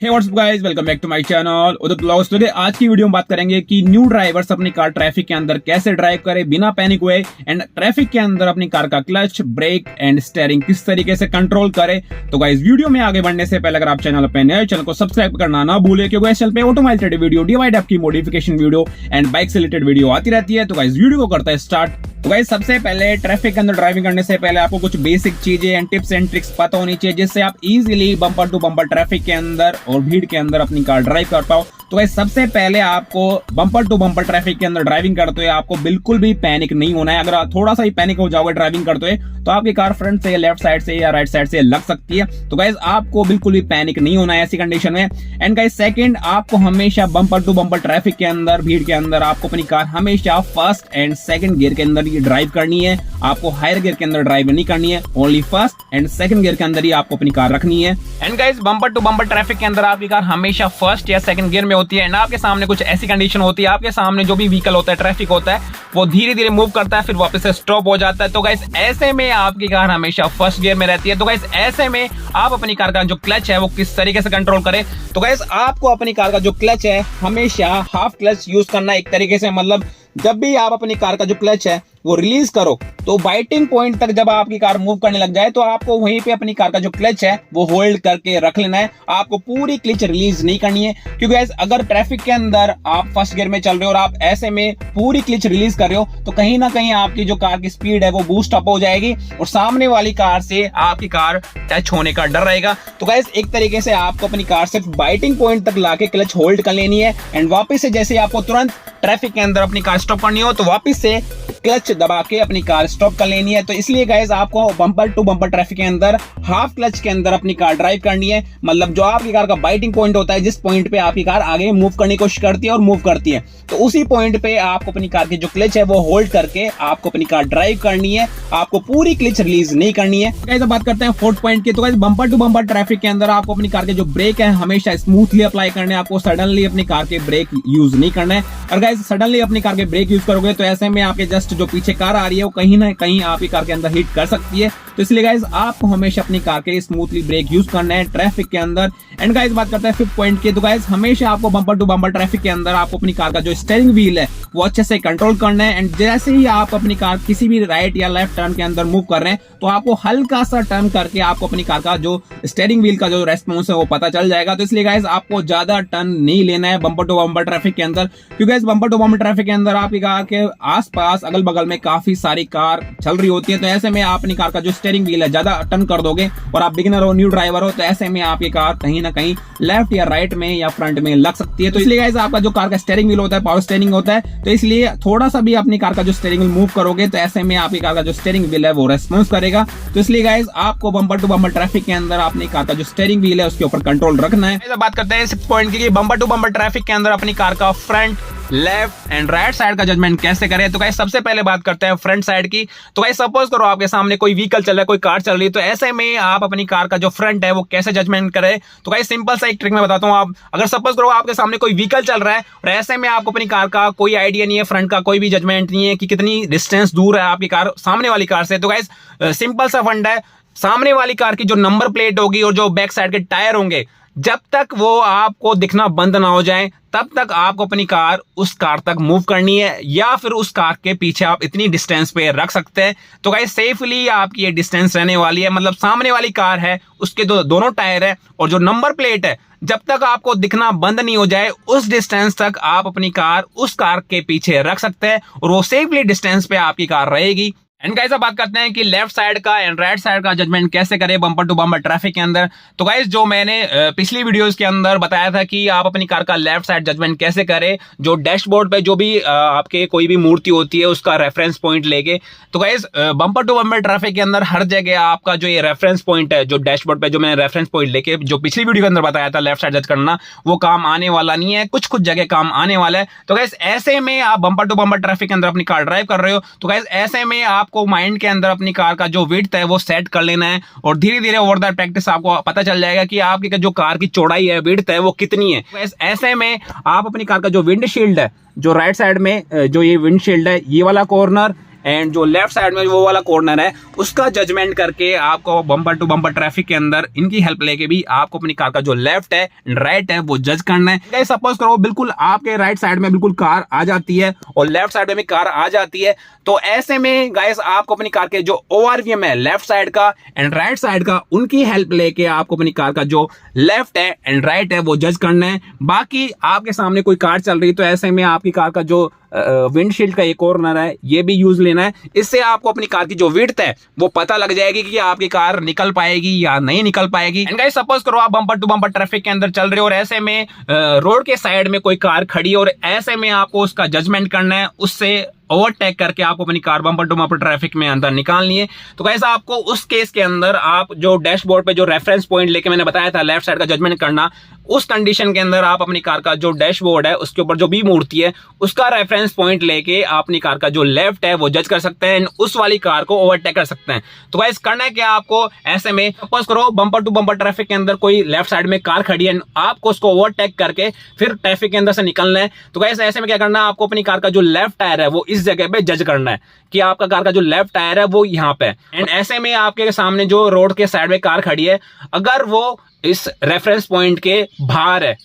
Hey what's up guys, welcome back to my channel Udit vlogs. Today आज की video में बात करेंगे कि न्यू ड्राइवर्स अपनी कार ट्रैफिक के अंदर कैसे ड्राइव करे बिना पैनिक हुए, एंड ट्रैफिक के अंदर अपनी कार का क्लच, ब्रेक एंड स्टीयरिंग किस तरीके से कंट्रोल करे। तो गाइस वीडियो में आगे बढ़ने से पहले अगर आप चैनल पे नए, चैनल को सब्सक्राइब करना ना भूले, क्योंकि इस चैनल पे ऑटोमोबाइल वीडियो, डीआईवाई आपकी मॉडिफिकेशन वीडियो एंड बाइक से रिलेटेड वीडियो आती रहती है। तो गाइस वीडियो को करता है स्टार्ट। तो गाइस सबसे पहले ट्रैफिक के अंदर ड्राइविंग करने से पहले आपको कुछ बेसिक चीजें एंड टिप्स एंड ट्रिक्स पता होनी चाहिए, जिससे आप easily bumper to bumper traffic के अंदर और भीड़ के अंदर अपनी कार ड्राइव कर पाओ। तो गाइस सबसे पहले आपको बम्पर टू बम्पर ट्रैफिक के अंदर ड्राइविंग करते हुए आपको बिल्कुल भी पैनिक नहीं होना है। अगर आप थोड़ा सा ही पैनिक हो जाओगे ड्राइविंग करते हुए तो आपकी कार फ्रंट से, लेफ्ट साइड से या राइट साइड से लग सकती है। तो गाइस आपको बिल्कुल भी पैनिक नहीं होना है ऐसी कंडीशन में। एंड गाइस सेकंड, आपको हमेशा बम्पर टू बम्पर ट्रैफिक के अंदर, भीड़ के अंदर आपको अपनी कार हमेशा फर्स्ट एंड सेकंड गियर के अंदर ही ड्राइव करनी है। आपको हायर गियर के अंदर ड्राइव नहीं करनी है, only first and second gear के अंदर ही आपको अपनी कार रखनी है। And guys bumper to bumper traffic के अंदर आपकी कार हमेशा फर्स्ट या सेकंड गियर में होती है। एंड आपके सामने कुछ ऐसी कंडीशन होती है, आपके सामने जो भी व्हीकल होता है, ट्रैफिक होता है, वो धीरे धीरे मूव करता है, फिर वापस से स्टॉप हो जाता है। तो गाइस ऐसे में आपकी कार हमेशा फर्स्ट गियर में रहती है। तो गाइस ऐसे में आप अपनी कार का जो क्लच है वो किस तरीके से कंट्रोल करें। तो गाइस आपको अपनी कार का जो क्लच है हमेशा हाफ क्लच यूज करना है एक तरीके से। मतलब जब भी आप अपनी कार का जो क्लच है वो रिलीज करो तो बाइटिंग पॉइंट तक जब आपकी कार मूव करने लग जाए तो आपको वहीं पे अपनी कार का जो क्लच है वो होल्ड करके रख लेना है। आपको पूरी क्लच रिलीज नहीं करनी है, क्योंकि अगर ट्रैफिक के अंदर आप फर्स्ट गियर में चल रहे हो और आप ऐसे में पूरी क्लच रिलीज कर रहे हो तो कहीं ना कहीं आपकी जो कार की स्पीड है वो बूस्ट अप हो जाएगी और सामने वाली कार से आपकी कार टच होने का डर रहेगा। तो गाइस एक तरीके से आपको अपनी कार सिर्फ बाइटिंग पॉइंट तक लाके क्लच होल्ड कर लेनी है, एंड वापस से जैसे आपको तुरंत ट्रैफिक के अंदर अपनी कार स्टॉप करनी हो तो वापस से क्लच दबा के अपनी कार स्टॉप कर लेनी है। तो इसलिए गाइस आपको बम्पर टू बम्पर ट्रैफिक के अंदर हाफ क्लच के अंदर अपनी कार ड्राइव करनी है। मतलब जो आपकी कार का बाइटिंग पॉइंट होता है, जिस पॉइंट पे आपकी कार आगे मूव करने की कोशिश करती है और मूव करती है, तो उसी पॉइंट पे आपको अपनी कार की जो क्लच है वो होल्ड करके आपको अपनी कार ड्राइव करनी है। आपको पूरी क्लच रिलीज नहीं करनी है। गाइस बात करते हैं फोर्थ पॉइंट की। तो guys bumper to bumper traffic के अंदर आपको अपनी कार के जो ब्रेक है हमेशा स्मूथली अप्लाई करने हैं। आपको सडनली अपनी कार के ब्रेक यूज नहीं करना है। और गाइस सडनली अपनी कार के ब्रेक यूज करोगे तो ऐसे में आपके जस्ट जो पीछे कार आ रही है वो कहीं ना कहीं आपकी कार के अंदर हिट कर सकती है। तो इसलिए गाइस आपको हमेशा अपनी कार के स्मूथली ब्रेक यूज करना है ट्रैफिक के अंदर। एंड गाइस बात करते हैं फिफ्थ पॉइंट की। तो गाइस हमेशा आपको बम्पर टू बम्पर ट्रैफिक के अंदर आपको अपनी कार का जो स्टीयरिंग व्हील है वो अच्छे से कंट्रोल करना है। एंड जैसे ही आप अपनी कार किसी भी राइट या लेफ्ट टर्न के अंदर मूव कर रहे हैं तो आपको हल्का सा टर्न करके आपको अपनी कार का जो स्टीयरिंग व्हील का जो रेस्पॉन्स है वो पता चल जाएगा। तो इसलिए गाइस आपको ज्यादा टर्न नहीं लेना है बम्पर टू बम्पर ट्रैफिक के अंदर, क्योंकि guys bumper to bumper traffic के अंदर आपकी कार के आसपास अगल बगल में काफी सारी कार चल रही होती है। तो ऐसे में आप अपनी कार का जो स्टीयरिंग व्हील है ज्यादा टर्न कर दोगे और आप बिगिनर हो, न्यू ड्राइवर हो, तो ऐसे में आपकी कार कहीं ना कहीं लेफ्ट या राइट में या फ्रंट में लग सकती है। तो इसलिए गाइस आपका जो कार का स्टीयरिंग व्हील होता है पावर स्टीयरिंग होता है, तो इसलिए थोड़ा सा भी अपनी कार का जो स्टीयरिंग व्हील मूव करोगे तो ऐसे में आपकी कार का जो स्टीयरिंग व्हील है वो रेस्पॉन्स करेगा। तो इसलिए गाइस आपको बम्पर टू बम्पर ट्रैफिक के अंदर अपनी कार का जो स्टीयरिंग व्हील है उसके ऊपर कंट्रोल रखना है। बात करते हैं सिक्स्थ पॉइंट की, बम्पर टू बम्पर ट्रैफिक के अंदर अपनी कार का front, left and right side का जजमेंट कैसे करें। तो गाइस सबसे पहले बात करते हैं फ्रंट साइड की। तो गाइस सपोज करो आपके सामने कोई व्हीकल चल रहा है, कोई कार चल रही है, तो ऐसे में आप अपनी कार का जो फ्रंट है वो कैसे जजमेंट करें। तो गाइस सिंपल सा एक ट्रिक मैं बताता हूं। आप अगर सपोज करो आपके सामने कोई व्हीकल चल रहा है और ऐसे में आपको अपनी कार का कोई आइडिया नहीं है, फ्रंट का कोई भी जजमेंट नहीं है कि कितनी डिस्टेंस दूर है आपकी कार सामने वाली कार से, तो गाइस सिंपल सा फंडा है, सामने वाली कार की जो नंबर प्लेट होगी और जो बैक साइड के टायर होंगे, जब तक वो आपको दिखना बंद ना हो जाए तब तक आपको अपनी कार उस कार तक मूव करनी है, या फिर उस कार के पीछे आप इतनी डिस्टेंस पे रख सकते हैं। तो गाइस सेफली आपकी ये डिस्टेंस रहने वाली है। मतलब सामने वाली कार है, उसके दोनों टायर है और जो नंबर प्लेट है, जब तक आपको दिखना बंद नहीं हो जाए उस डिस्टेंस तक आप अपनी कार उस कार के पीछे रख सकते हैं और वो सेफली डिस्टेंस पे आपकी कार रहेगी। एंड गाइस अब बात करते हैं कि लेफ्ट साइड का एंड राइट साइड का जजमेंट कैसे करें बम्पर टू बम्पर ट्रैफिक के अंदर। तो गाइस जो मैंने पिछली वीडियोस के अंदर बताया था कि आप अपनी कार का लेफ्ट साइड जजमेंट कैसे करें, जो डैशबोर्ड पे जो भी आपके कोई भी मूर्ति होती है उसका रेफरेंस पॉइंट लेके। तो guys bumper to bumper traffic के अंदर हर जगह आपका जो ये रेफरेंस पॉइंट है, जो डैशबोर्ड पे जो मैंने रेफरेंस पॉइंट लेके जो पिछली वीडियो के अंदर बताया था लेफ्ट साइड जज करना, वो काम आने वाला नहीं है, कुछ कुछ जगह काम आने वाला है। तो गाइस ऐसे में आप बम्पर टू बम्पर ट्रैफिक के अंदर अपनी कार ड्राइव कर रहे हो तो गाइस ऐसे में आपको माइंड के अंदर अपनी कार का जो विड्थ है वो सेट कर लेना है और धीरे धीरे ओवर द प्रैक्टिस आपको पता चल जाएगा कि आपकी जो कार की चौड़ाई है, विड्थ है, वो कितनी है। ऐसे में आप अपनी कार का जो विंडशील्ड है, जो राइट साइड में जो ये विंडशील्ड है, ये वाला कॉर्नर एंड जो लेफ्ट साइड में वो वाला कॉर्नर है उसका जजमेंट करके आपको बम्पर टू बम्पर ट्रैफिक के अंदर इनकी हेल्प लेके भी आपको अपनी कार का जो लेफ्ट है राइट है वो जज करना है। सपोज करो बिल्कुल आपके राइट साइड में बिल्कुल कार आ जाती है और लेफ्ट साइड में भी कार आ जाती है, तो ऐसे में गाइस आपको अपनी कार के जो ओवरव्यू है लेफ्ट साइड का एंड राइट साइड का उनकी हेल्प लेके आपको अपनी कार का जो लेफ्ट है एंड राइट है वो जज करना है। बाकी आपके सामने कोई कार चल रही तो ऐसे में आपकी कार का जो विंडशील्ड का एक कॉर्नर है ये भी यूज लेना है। इससे आपको अपनी कार की जो विड्थ है वो पता लग जाएगी कि आपकी कार निकल पाएगी या नहीं निकल पाएगी। एंड गाइस सपोज करो आप बम्पर टू बम्पर ट्रैफिक के अंदर चल रहे हो और ऐसे में रोड के साइड में कोई कार खड़ी है और ऐसे में आपको उसका जजमेंट करना है, उससे ओवरटेक करके आपको अपनी car bumper to bumper traffic में अंदर निकालनी है। तो गाइस आपको उस केस के अंदर आप जो डैशबोर्ड पे जो रेफरेंस पॉइंट लेके मैंने बताया था लेफ्ट साइड का जजमेंट करना, उस कंडीशन के अंदर आप अपनी कार का जो डैशबोर्ड है उसके ऊपर जो भी मूर्ति है उसका रेफरेंस पॉइंट लेके अपनी कार का जो लेफ्ट है वो जज कर सकते हैं, उस वाली कार को ओवरटेक कर सकते हैं। तो गाइस करना है क्या आपको, ऐसे में सपोज करो बम्पर टू बम्पर ट्रैफिक के अंदर कोई लेफ्ट साइड में कार खड़ी है, आपको उसको ओवरटेक करके फिर ट्रैफिक के अंदर से निकलना है। तो गाइस ऐसे में क्या करना है, आपको अपनी कार का जो लेफ्ट टायर है वो इस जगह पे जज करना है कि आपका कार का जो लेफ्ट टायर है वो यहाँ पे, एंड ऐसे में आपके सामने जो रोड के साइड में कार खड़ी है अगर वो इस रेफरेंस पॉइंट के बाहर है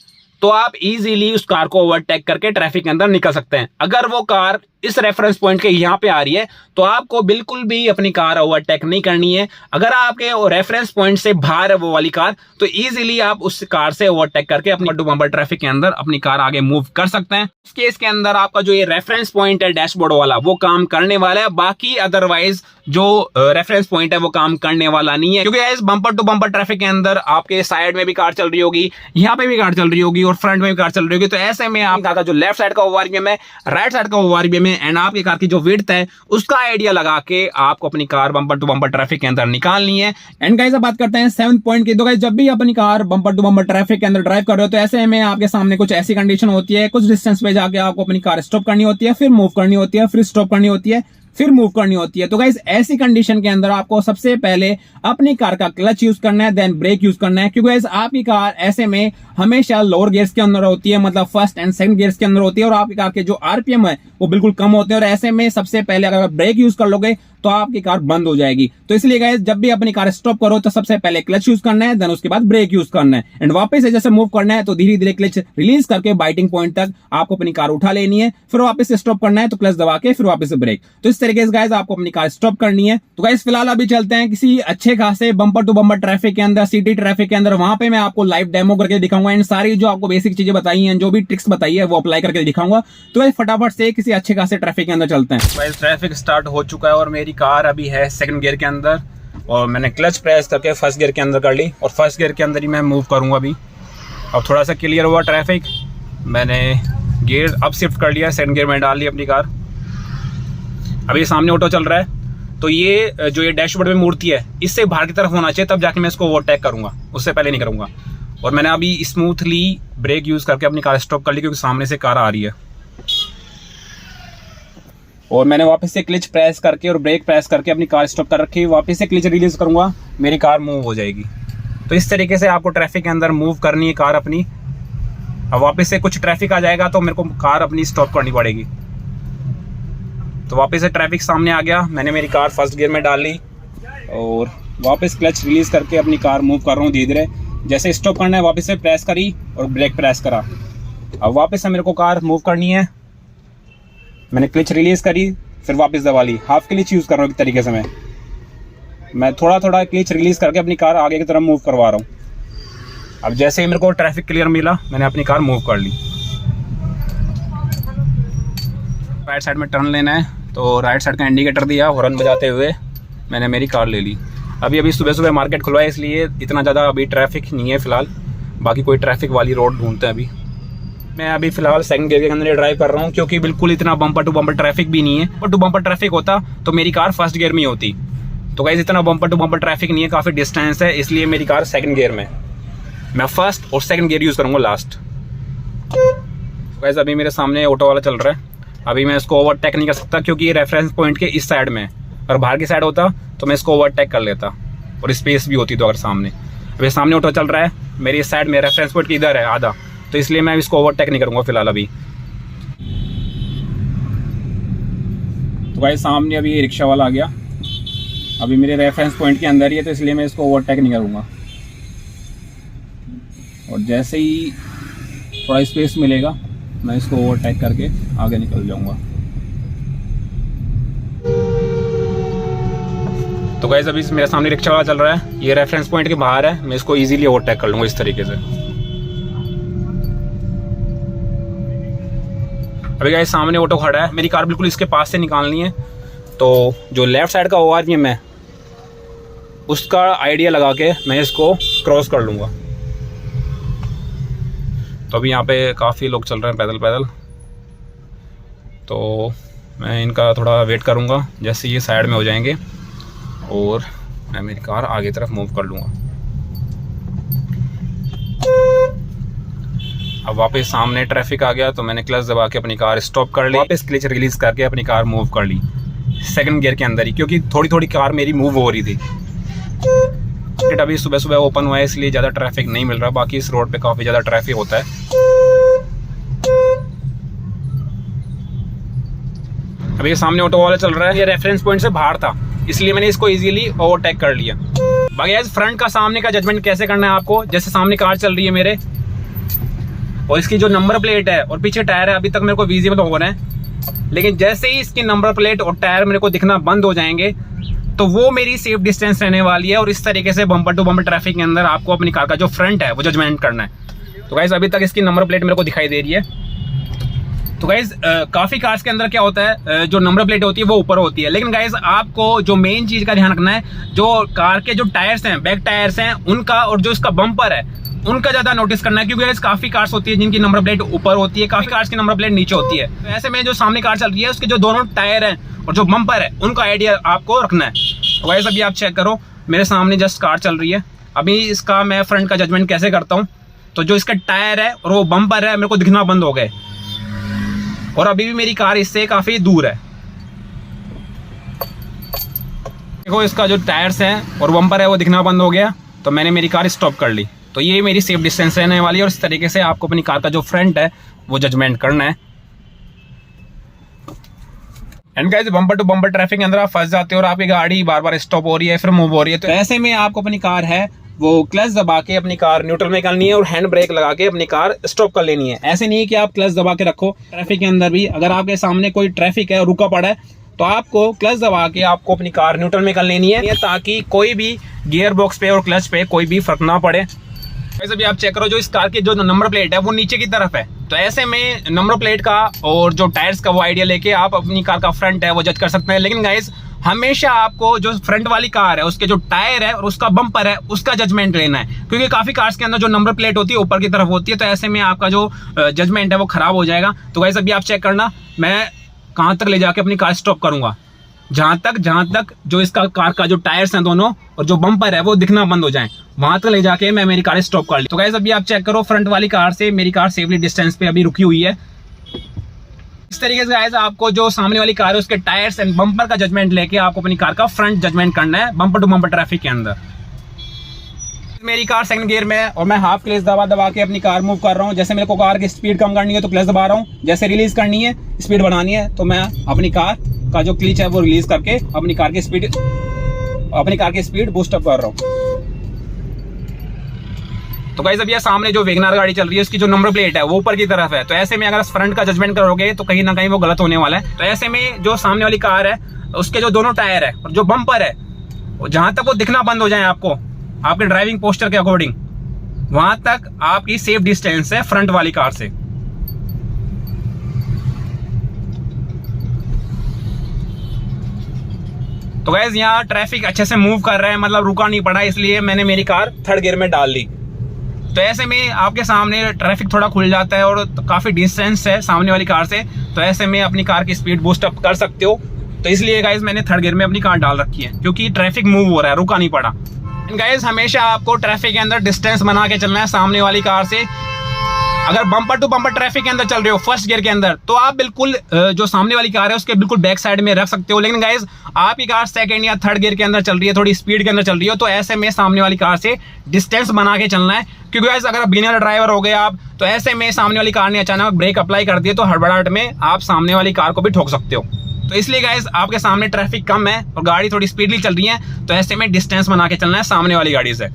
तो आप इजीली उस कार को ओवरटेक करके ट्रैफिक के अंदर निकल सकते हैं। अगर वो कार इस रेफरेंस पॉइंट के यहाँ पे आ रही है तो आपको बिल्कुल भी अपनी कार ओवरटेक नहीं करनी है। अगर आपके रेफरेंस पॉइंट से बाहर है वो वाली कार तो इजीली आप उस कार से ओवरटेक करके अपनी टू बम्पर ट्रैफिक के अंदर अपनी कार आगे मूव कर सकते हैं। इस केस के अंदर आपका जो ये रेफरेंस पॉइंट है डैशबोर्ड वाला वो काम करने वाला है, बाकी अदरवाइज जो रेफरेंस पॉइंट है वो काम करने वाला नहीं है, क्योंकि इस बम्पर टू बम्पर ट्रैफिक के अंदर आपके साइड में भी कार चल रही होगी, यहाँ पे भी कार चल रही होगी और फ्रंट में भी कार चल रही होगी। तो ऐसे में आप कार का जो लेफ्ट साइड का ओवरव्यू है राइट साइड का ओवरव्यू में एंड आपकी कार की जो विड्थ है उसका आइडिया लगा के आपको अपनी car bumper to bumper traffic के अंदर निकालनी है। एंड गाइस अब बात करते हैं 7th पॉइंट की। तो गाइस जब भी अपनी car bumper to bumper traffic के अंदर ड्राइव कर रहे हो तो ऐसे में आपके सामने कुछ ऐसी कंडीशन होती है, कुछ डिस्टेंस पे जाके आपको अपनी कार स्टॉप करनी होती है, फिर मूव करनी होती है, फिर स्टॉप करनी होती है, फिर मूव करनी होती है। तो गाइस ऐसी कंडीशन के अंदर आपको सबसे पहले अपनी कार का क्लच यूज करना है, देन ब्रेक यूज करना है, क्योंकि गाइस आपकी कार ऐसे में हमेशा लोअर गियर्स के अंदर होती है, मतलब फर्स्ट एंड सेकंड गियर्स के अंदर होती है और आपकी कार के जो आरपीएम है वो बिल्कुल कम होते हैं और ऐसे में सबसे पहले अगर ब्रेक यूज कर लोगे तो आपकी कार बंद हो जाएगी। तो इसलिए गाइस जब भी अपनी कार स्टॉप करो तो सबसे पहले क्लच यूज करना है, देन उसके बाद ब्रेक यूज करना है एंड वापस से जैसे मूव करना है तो धीरे धीरे क्लच रिलीज करके बाइटिंग पॉइंट तक आपको अपनी कार उठा लेनी है, फिर वापस से स्टॉप करना है तो क्लच दबा के फिर वापस से ब्रेक। तो इस तरीके से गाइस आपको अपनी कार स्टॉप करनी है। तो गाइस फिलहाल अभी चलते हैं किसी अच्छे खासे बम्पर टू बम्पर ट्रैफिक के अंदर, सिटी ट्रैफिक के अंदर, वहां पे मैं आपको लाइव डेमो करके दिखाऊंगा एंड सारी जो आपको बेसिक चीजें बताई हैं, जो भी ट्रिक्स बताई है वो अप्लाई करके दिखाऊंगा। तो गाइस फटाफट से किसी अच्छे खासे ट्रैफिक के अंदर चलते हैं। गाइस ट्रैफिक स्टार्ट हो चुका है और मेरी कार अभी है सेकंड गियर के अंदर और मैंने क्लच प्रेस करके फर्स्ट गियर के अंदर कर ली और फर्स्ट गियर के अंदर ही मैं मूव करूंगा अभी। अब थोड़ा सा क्लियर हुआ ट्रैफिक, मैंने गियर अब शिफ्ट कर लिया, सेकंड गियर में डाल ली अपनी कार। अभी सामने ऑटो चल रहा है तो ये जो ये डैशबोर्ड में मूर्ति है इससे बाहर की तरफ होना चाहिए, तब जाके मैं इसको ओवरटेक करूंगा, उससे पहले नहीं करूंगा। और मैंने अभी स्मूथली ब्रेक यूज करके अपनी कार स्टॉप कर ली क्योंकि सामने से कार आ रही है और मैंने वापस से क्लच प्रेस करके और ब्रेक प्रेस करके अपनी कार स्टॉप कर रखी, वापस से क्लच रिलीज करूंगा, मेरी कार मूव हो जाएगी। तो इस तरीके से आपको ट्रैफिक के अंदर मूव करनी है कार अपनी। अब वापस से कुछ ट्रैफिक आ जाएगा तो मेरे को कार अपनी स्टॉप करनी पड़ेगी। तो वापस से ट्रैफिक सामने आ गया, मैंने मेरी कार फर्स्ट गियर में डाल ली और वापस क्लच रिलीज करके अपनी कार मूव कर रहा हूँ धीरे धीरे। जैसे स्टॉप करना है वापस से प्रेस करी और ब्रेक प्रेस करा। अब वापस से मेरे को कार मूव करनी है, मैंने क्लच रिलीज करी फिर वापस दबा ली, हाफ क्लच यूज कर रहा हूँ एक तरीके से। मैं थोड़ा थोड़ा क्लच रिलीज करके अपनी कार आगे की तरफ मूव करवा रहा हूँ। अब जैसे ही मेरे को ट्रैफिक क्लियर मिला मैंने अपनी कार मूव कर ली। राइट साइड में टर्न लेना है तो राइट साइड का इंडिकेटर दिया, हॉर्न बजाते हुए मैंने मेरी कार ले ली। अभी सुबह सुबह मार्केट खुलवा है इसलिए इतना ज़्यादा अभी ट्रैफिक नहीं है फिलहाल, बाकी कोई ट्रैफिक वाली रोड ढूंढते हैं अभी। मैं अभी फिलहाल सेकंड गियर के अंदर ड्राइव कर रहा हूँ क्योंकि बिल्कुल इतना बम्पर टू बम्पर ट्रैफिक भी नहीं है। बम्पर टू बम्पर ट्रैफिक होता तो मेरी कार फर्स्ट गियर में ही होती। तो गाइस इतना बम्पर टू बम्पर ट्रैफिक नहीं है, काफ़ी डिस्टेंस है, इसलिए मेरी कार सेकंड गियर में। मैं फर्स्ट और सेकंड गियर यूज़ करूँगा लास्ट। गाइस अभी मेरे सामने ऑटो वाला चल रहा है, अभी मैं इसको ओवरटेक नहीं कर सकता क्योंकि ये रेफरेंस पॉइंट के इस साइड में, अगर बाहर की साइड होता तो मैं इसको ओवरटेक कर लेता और स्पेस भी होती तो अगर सामने। अभी सामने ऑटो चल रहा है, मेरी इस साइड में रेफरेंस पॉइंट इधर है आधा, तो इसलिए मैं इसको ओवरटेक नहीं करूँगा फिलहाल अभी। तो गाइस सामने अभी रिक्शा वाला आ गया, अभी मेरे रेफरेंस पॉइंट के अंदर ही है, तो इसलिए मैं इसको ओवरटेक नहीं करूँगा। और जैसे ही थोड़ा स्पेस मिलेगा मैं इसको ओवरटेक करके आगे निकल जाऊँगा। तो गाइस अभी मेरे सामने रिक्शा वाला चल रहा है, ये रेफरेंस पॉइंट के बाहर है, मैं इसको इजीली ओवरटेक कर लूँगा इस तरीके से। अभी गाइस सामने ऑटो खड़ा है, मेरी कार बिल्कुल इसके पास से निकालनी है, तो जो लेफ्ट साइड का ओवरव्यू है उसका आइडिया लगा के मैं इसको क्रॉस कर लूँगा। तो अभी यहाँ पे काफ़ी लोग चल रहे हैं पैदल पैदल, तो मैं इनका थोड़ा वेट करूँगा जैसे ये साइड में हो जाएंगे और मैं मेरी कार आगे तरफ मूव कर लूँगा। अब वापस सामने ट्रैफिक आ गया तो मैंने क्लच दबा के अपनी कार स्टॉप कर ली, वापस क्लच रिलीज़ करके अपनी कार मूव कर ली सेकंड गियर के अंदर ही, क्योंकि थोड़ी थोड़ी कार मेरी मूव हो रही थी। अभी सुबह सुबह ओपन हुआ है इसलिए ज़्यादा ट्रैफिक नहीं मिल रहा, बाकी इस रोड पे काफ़ी ज़्यादा ट्रैफिक होता है। अभी ये सामने ऑटो वाला चल रहा है, ये रेफरेंस पॉइंट से बाहर था इसलिए मैंने इसको इजीली ओवरटेक कर लिया। बाकी यार फ्रंट का सामने का जजमेंट कैसे करना है आपको, जैसे सामने कार चल रही है मेरे और इसकी जो नंबर प्लेट है और पीछे टायर है अभी तक मेरे को विजिबल हो रहे हैं, लेकिन जैसे ही इसकी नंबर प्लेट और टायर मेरे को दिखना बंद हो जाएंगे तो वो मेरी सेफ डिस्टेंस रहने वाली है और इस तरीके से बम्पर टू बम्पर ट्रैफिक के अंदर आपको अपनी कार का जो फ्रंट है वो जजमेंट करना है। तो गाइस अभी तक इसकी नंबर प्लेट मेरे को दिखाई दे रही है। तो गाइस काफ़ी कार्स के अंदर क्या होता है, जो नंबर प्लेट होती है वो ऊपर होती है, लेकिन गाइस आपको जो मेन चीज़ का ध्यान रखना है, जो कार के जो टायर्स हैं, बैक टायर्स हैं उनका और जो इसका बम्पर है उनका ज़्यादा नोटिस करना है, क्योंकि गाइस काफ़ी कार्स होती है जिनकी नंबर प्लेट ऊपर होती है, काफ़ी कार्स की नंबर प्लेट नीचे होती है। तो ऐसे में जो सामने कार चल रही है उसके जो दोनों टायर हैं और जो बम्पर है उनका आइडिया आपको रखना है। तो गाइस अभी आप चेक करो, मेरे सामने जस्ट कार चल रही है, अभी इसका मैं फ्रंट का जजमेंट कैसे करता हूँ, तो जो इसका टायर है और वो बम्पर है मेरे को दिखना बंद हो गए और अभी भी मेरी कार इससे काफ़ी दूर है। देखो इसका जो टायर्स हैं और बम्पर है वो दिखना बंद हो गया, तो मैंने मेरी कार स्टॉप कर ली। तो ये मेरी सेफ डिस्टेंस रहने वाली है और इस तरीके से आपको अपनी कार का जो फ्रंट है वो जजमेंट करना है। And guys bumper to bumper traffic के अंदर आप फंस जाते हो और आपकी गाड़ी बार बार स्टॉप हो रही है फिर मूव हो रही है, तो ऐसे में आपको अपनी कार है वो क्लच दबा के अपनी कार न्यूट्रल में करनी है और हैंड ब्रेक लगा के अपनी कार स्टॉप कर लेनी है। ऐसे नहीं कि आप क्लच दबा के रखो, ट्रैफिक के अंदर भी अगर आपके सामने कोई ट्रैफिक है रुका पड़ा है तो आपको क्लच दबा के आपको अपनी कार न्यूट्रल में कर लेनी है, ताकि कोई भी गियर बॉक्स पे और क्लच पे कोई भी फर्क ना पड़े। वैसे भी आप चेक करो, जो इस कार की जो नंबर प्लेट है वो नीचे की तरफ है, तो ऐसे में नंबर प्लेट का और जो टायर्स का वो आइडिया लेके आप अपनी कार का फ्रंट है वो जज कर सकते हैं। लेकिन गाइस हमेशा आपको जो फ्रंट वाली कार है उसके जो टायर है और उसका बम्पर है उसका जजमेंट लेना है, क्योंकि काफी कार्स के अंदर जो नंबर प्लेट होती है ऊपर की तरफ होती है, तो ऐसे में आपका जो जजमेंट है वो खराब हो जाएगा। तो गाइस अभी आप चेक करना मैं कहाँ तक ले जाके अपनी कार स्टॉप करूंगा, जहां तक जो इसका कार का जो टायर्स हैं दोनों और जो बम्पर है वो दिखना बंद हो जाए, वहां तक ले जाके मैं मेरी कार स्टॉप कर ली। तो गाइस अभी आप चेक करो, फ्रंट वाली कार से मेरी कार सेफली डिस्टेंस पे अभी रुकी हुई है। इस तरीके से गाइस आपको जो सामने वाली कार है उसके टायर्स एंड बम्पर का जजमेंट लेके आपको अपनी कार का फ्रंट जजमेंट करना है बम्पर टू बम्पर ट्रैफिक के अंदर। मेरी कार सेकंड गियर में है और मैं हाफ क्लच दबा के अपनी कार मूव कर रहा हूँ। जैसे मेरे को कार की स्पीड कम करनी है तो क्लच दबा रहा हूँ, जैसे रिलीज करनी है स्पीड बढ़ानी है तो मैं अपनी कार का जो क्लच है वो रिलीज करके अपनी कार की स्पीड बूस्ट अप कर रहा हूँ। तो गाइस अभी सामने जो वैगनआर गाड़ी चल रही है उसकी जो नंबर प्लेट है वो ऊपर की तरफ है, तो ऐसे में अगर फ्रंट का जजमेंट करोगे तो कहीं ना कहीं वो गलत होने वाला है। तो ऐसे में जो सामने वाली कार है उसके जो दोनों टायर है और जो बम्पर है जहां तक वो दिखना बंद हो जाए आपको आपके ड्राइविंग पोस्टर के अकॉर्डिंग, वहां तक आपकी सेफ डिस्टेंस है फ्रंट वाली कार से। तो गाइस यहाँ ट्रैफिक अच्छे से मूव कर रहा है, मतलब रुका नहीं पड़ा, इसलिए मैंने मेरी कार थर्ड गियर में डाल ली। तो ऐसे में आपके सामने ट्रैफिक थोड़ा खुल जाता है और काफ़ी डिस्टेंस है सामने वाली कार से, तो ऐसे में अपनी कार की स्पीड बूस्ट अप कर सकते हो। तो इसलिए गाइस मैंने थर्ड गियर में अपनी कार डाल रखी है, क्योंकि ट्रैफिक मूव हो रहा है, रुका नहीं पड़ा। गाइस हमेशा आपको ट्रैफिक के अंदर डिस्टेंस बना के चलना है सामने वाली कार से। अगर बम्पर टू बम्पर ट्रैफिक के अंदर चल रहे हो फर्स्ट गियर के अंदर, तो आप बिल्कुल जो सामने वाली कार है उसके बिल्कुल बैक साइड में रख सकते हो। लेकिन गाइस आपकी कार सेकंड या थर्ड गियर के अंदर चल रही है, थोड़ी स्पीड के अंदर चल रही हो, तो ऐसे में सामने वाली कार से डिस्टेंस बना के चलना है। क्योंकि गाइस अगर बिगिनर ड्राइवर हो गए आप, तो ऐसे में सामने वाली कार ने अचानक ब्रेक अप्लाई कर दिए तो हड़बड़ाहट में आप सामने वाली कार को भी ठोक सकते हो। तो इसलिए गाइस आपके सामने ट्रैफिक कम है और गाड़ी थोड़ी स्पीडली चल रही है, तो ऐसे में डिस्टेंस बना के चलना है सामने वाली गाड़ी से।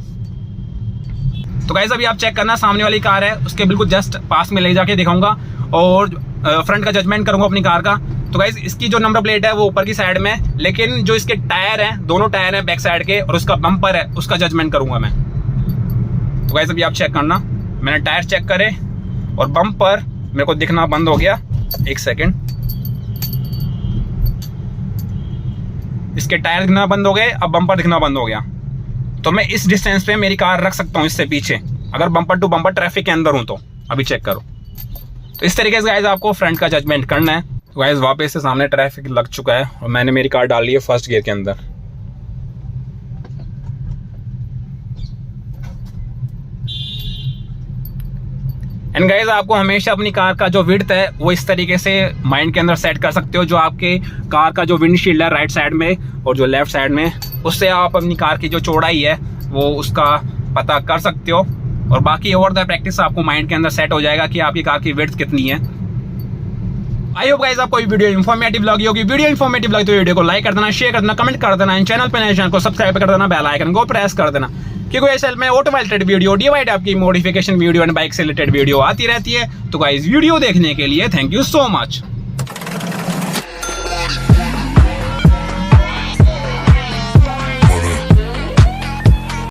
तो गाइस अभी आप चेक करना, सामने वाली कार है उसके बिल्कुल जस्ट पास में ले जाके दिखाऊंगा और फ्रंट का जजमेंट करूंगा अपनी कार का। तो गाइस इसकी जो नंबर प्लेट है वो ऊपर की साइड में, लेकिन जो इसके टायर हैं, दोनों टायर हैं बैक साइड के, और उसका बम्पर है उसका जजमेंट करूंगा मैं। तो गाइस अभी आप चेक करना, मैंने टायर चेक करे और बम्पर मेरे को दिखना बंद हो गया। एक सेकेंड, इसके टायर दिखना बंद हो गए, अब बम्पर दिखना बंद हो गया। तो मैं इस डिस्टेंस पे मेरी कार रख सकता हूँ इससे पीछे, अगर बम्पर टू बम्पर ट्रैफिक के अंदर हूँ तो। अभी चेक करो। तो इस तरीके से गाइस आपको फ्रंट का जजमेंट करना है। तो गाइस वापस से सामने ट्रैफिक लग चुका है और मैंने मेरी कार डाल ली है फर्स्ट गियर के अंदर। एंड गाइस आपको हमेशा अपनी कार का जो विड्थ है वो इस तरीके से माइंड के अंदर सेट कर सकते हो, जो आपके कार का जो विंडशील्ड है राइट साइड में और जो लेफ्ट साइड में, उससे आप अपनी कार की जो चौड़ाई है वो उसका पता कर सकते हो। और बाकी ओवर द प्रैक्टिस आपको माइंड के अंदर सेट हो जाएगा कि आपकी कार की विड्थ कितनी है। आई होप गाइस आपको ये वीडियो इन्फॉर्मेटिव लगी होगी। वीडियो इन्फॉर्मेटिव लगी तो वीडियो को लाइक कर देना, शेयर कर देना, कमेंट कर देना, चैनल पर नए चैनल को सब्सक्राइब कर देना, बेल आइकन को प्रेस कर देना, क्योंकि ऐसे में ऑटोमोबाइल रिलेटेड वीडियो, डिवाइड आपकी मॉडिफिकेशन वीडियो एंड बाइक से रिलेटेड वीडियो आती रहती है। तो गाइस वीडियो देखने के लिए थैंक यू सो मच।